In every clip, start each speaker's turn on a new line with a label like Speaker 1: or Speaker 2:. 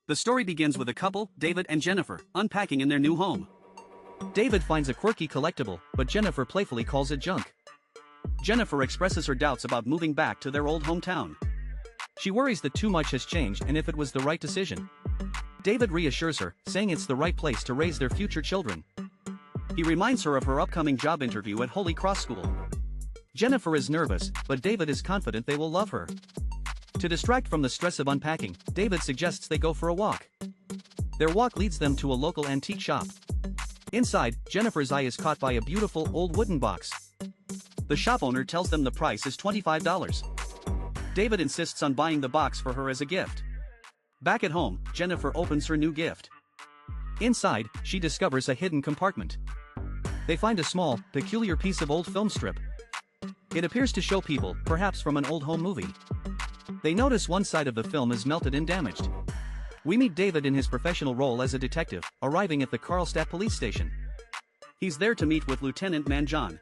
Speaker 1: The story begins with a couple, David and Jennifer, unpacking in their new home. David finds a quirky collectible, but Jennifer playfully calls it junk. Jennifer expresses her doubts about moving back to their old hometown. She worries that too much has changed and if it was the right decision. David reassures her, saying it's the right place to raise their future children. He reminds her of her upcoming job interview at Holy Cross School. Jennifer is nervous, but David is confident they will love her. To distract from the stress of unpacking, David suggests they go for a walk. Their walk leads them to a local antique shop. Inside, Jennifer's eye is caught by a beautiful old wooden box. The shop owner tells them the price is $25. David insists on buying the box for her as a gift. Back at home, Jennifer opens her new gift. Inside, she discovers a hidden compartment. They find a small, peculiar piece of old film strip. It appears to show people, perhaps from an old home movie. They notice one side of the film is melted and damaged. We meet David in his professional role as a detective, arriving at the Karlstadt police station. He's there to meet with Lieutenant Manjon.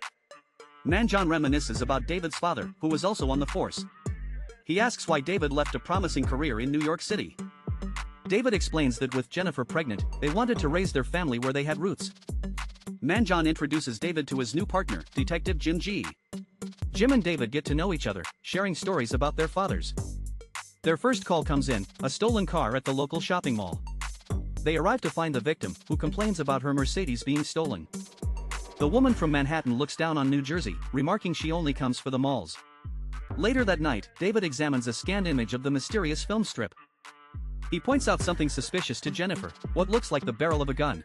Speaker 1: Manjon reminisces about David's father, who was also on the force. He asks why David left a promising career in New York City. David explains that with Jennifer pregnant, they wanted to raise their family where they had roots. Manjon introduces David to his new partner, Detective Jim G. Jim and David get to know each other, sharing stories about their fathers. Their first call comes in, a stolen car at the local shopping mall. They arrive to find the victim, who complains about her Mercedes being stolen. The woman from Manhattan looks down on New Jersey, remarking she only comes for the malls. Later that night, David examines a scanned image of the mysterious film strip. He points out something suspicious to Jennifer, what looks like the barrel of a gun.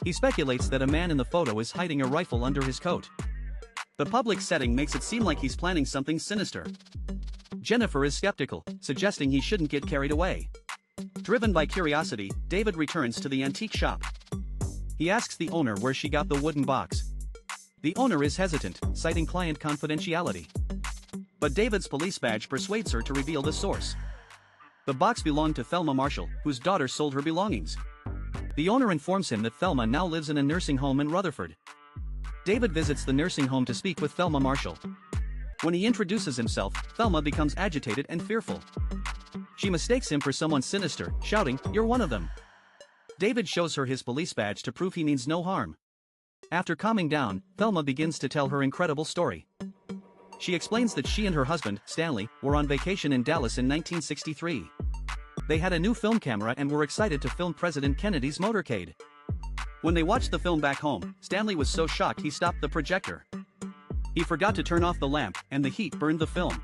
Speaker 1: He speculates that a man in the photo is hiding a rifle under his coat. The public setting makes it seem like he's planning something sinister. Jennifer is skeptical, suggesting he shouldn't get carried away. Driven by curiosity, David returns to the antique shop. He asks the owner where she got the wooden box. The owner is hesitant, citing client confidentiality. But David's police badge persuades her to reveal the source. The box belonged to Thelma Marshall, whose daughter sold her belongings. The owner informs him that Thelma now lives in a nursing home in Rutherford. David visits the nursing home to speak with Thelma Marshall. When he introduces himself, Thelma becomes agitated and fearful. She mistakes him for someone sinister, shouting, "You're one of them." David shows her his police badge to prove he means no harm. After calming down, Thelma begins to tell her incredible story. She explains that she and her husband, Stanley, were on vacation in Dallas in 1963. They had a new film camera and were excited to film President Kennedy's motorcade. When they watched the film back home, Stanley was so shocked he stopped the projector. He forgot to turn off the lamp, and the heat burned the film.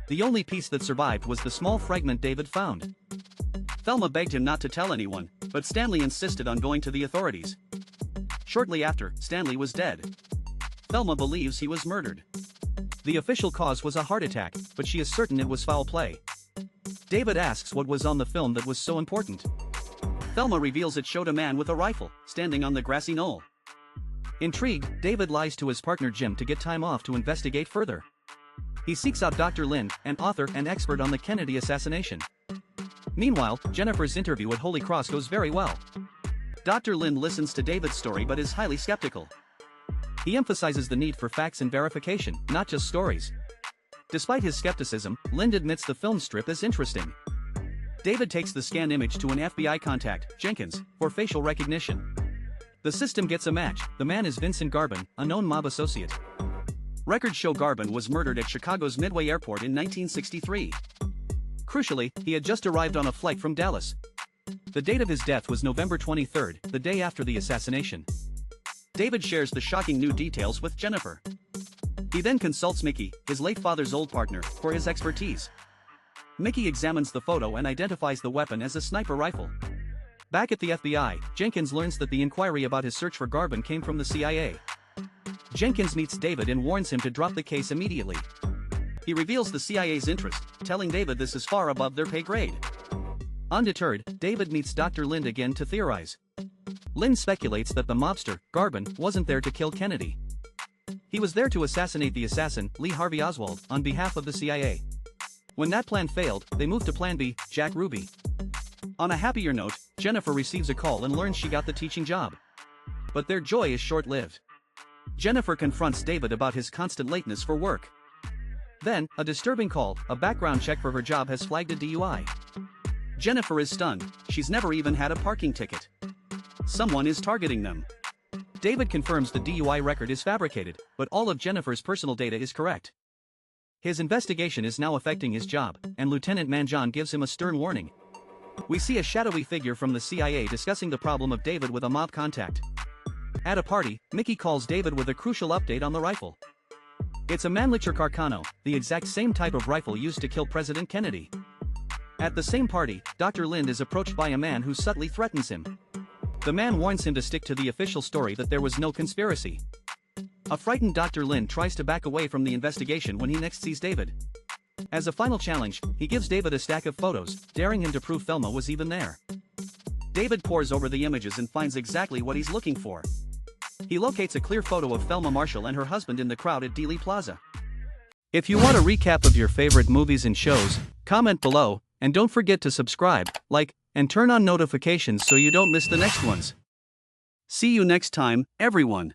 Speaker 1: The only piece that survived was the small fragment David found. Thelma begged him not to tell anyone, but Stanley insisted on going to the authorities. Shortly after, Stanley was dead. Thelma believes he was murdered. The official cause was a heart attack, but she is certain it was foul play. David asks what was on the film that was so important. Thelma reveals it showed a man with a rifle, standing on the grassy knoll. Intrigued, David lies to his partner Jim to get time off to investigate further. He seeks out Dr. Lind, an author and expert on the Kennedy assassination. Meanwhile, Jennifer's interview at Holy Cross goes very well. Dr. Lind listens to David's story but is highly skeptical. He emphasizes the need for facts and verification, not just stories. Despite his skepticism, Lind admits the film strip is interesting. David takes the scanned image to an FBI contact, Jenkins, for facial recognition. The system gets a match. The man is Vincent Garbin, a known mob associate. Records show Garbin was murdered at Chicago's Midway Airport in 1963. Crucially, he had just arrived on a flight from Dallas. The date of his death was November 23, the day after the assassination. David shares the shocking new details with Jennifer. He then consults Mickey, his late father's old partner, for his expertise. Mickey examines the photo and identifies the weapon as a sniper rifle. Back at the FBI, Jenkins learns that the inquiry about his search for Garbin came from the CIA. Jenkins meets David and warns him to drop the case immediately. He reveals the CIA's interest, telling David this is far above their pay grade. Undeterred, David meets Dr. Lind again to theorize. Lind speculates that the mobster, Garbin, wasn't there to kill Kennedy. He was there to assassinate the assassin, Lee Harvey Oswald, on behalf of the CIA. When that plan failed, they moved to Plan B, Jack Ruby. On a happier note, Jennifer receives a call and learns she got the teaching job. But their joy is short-lived. Jennifer confronts David about his constant lateness for work. Then, a disturbing call, a background check for her job has flagged a DUI. Jennifer is stunned, she's never even had a parking ticket. Someone is targeting them. David confirms the DUI record is fabricated, but all of Jennifer's personal data is correct. His investigation is now affecting his job, and Lieutenant Manjan gives him a stern warning. We see a shadowy figure from the CIA discussing the problem of David with a mob contact. At a party, Mickey calls David with a crucial update on the rifle. It's a Mannlicher Carcano, the exact same type of rifle used to kill President Kennedy. At the same party, Dr. Lind is approached by a man who subtly threatens him. The man warns him to stick to the official story that there was no conspiracy. A frightened Dr. Lind tries to back away from the investigation when he next sees David. As a final challenge, he gives David a stack of photos, daring him to prove Thelma was even there. David pores over the images and finds exactly what he's looking for. He locates a clear photo of Thelma Marshall and her husband in the crowd at Dealey Plaza. If you want a recap of your favorite movies and shows, comment below, and don't forget to subscribe, like, and turn on notifications so you don't miss the next ones. See you next time, everyone.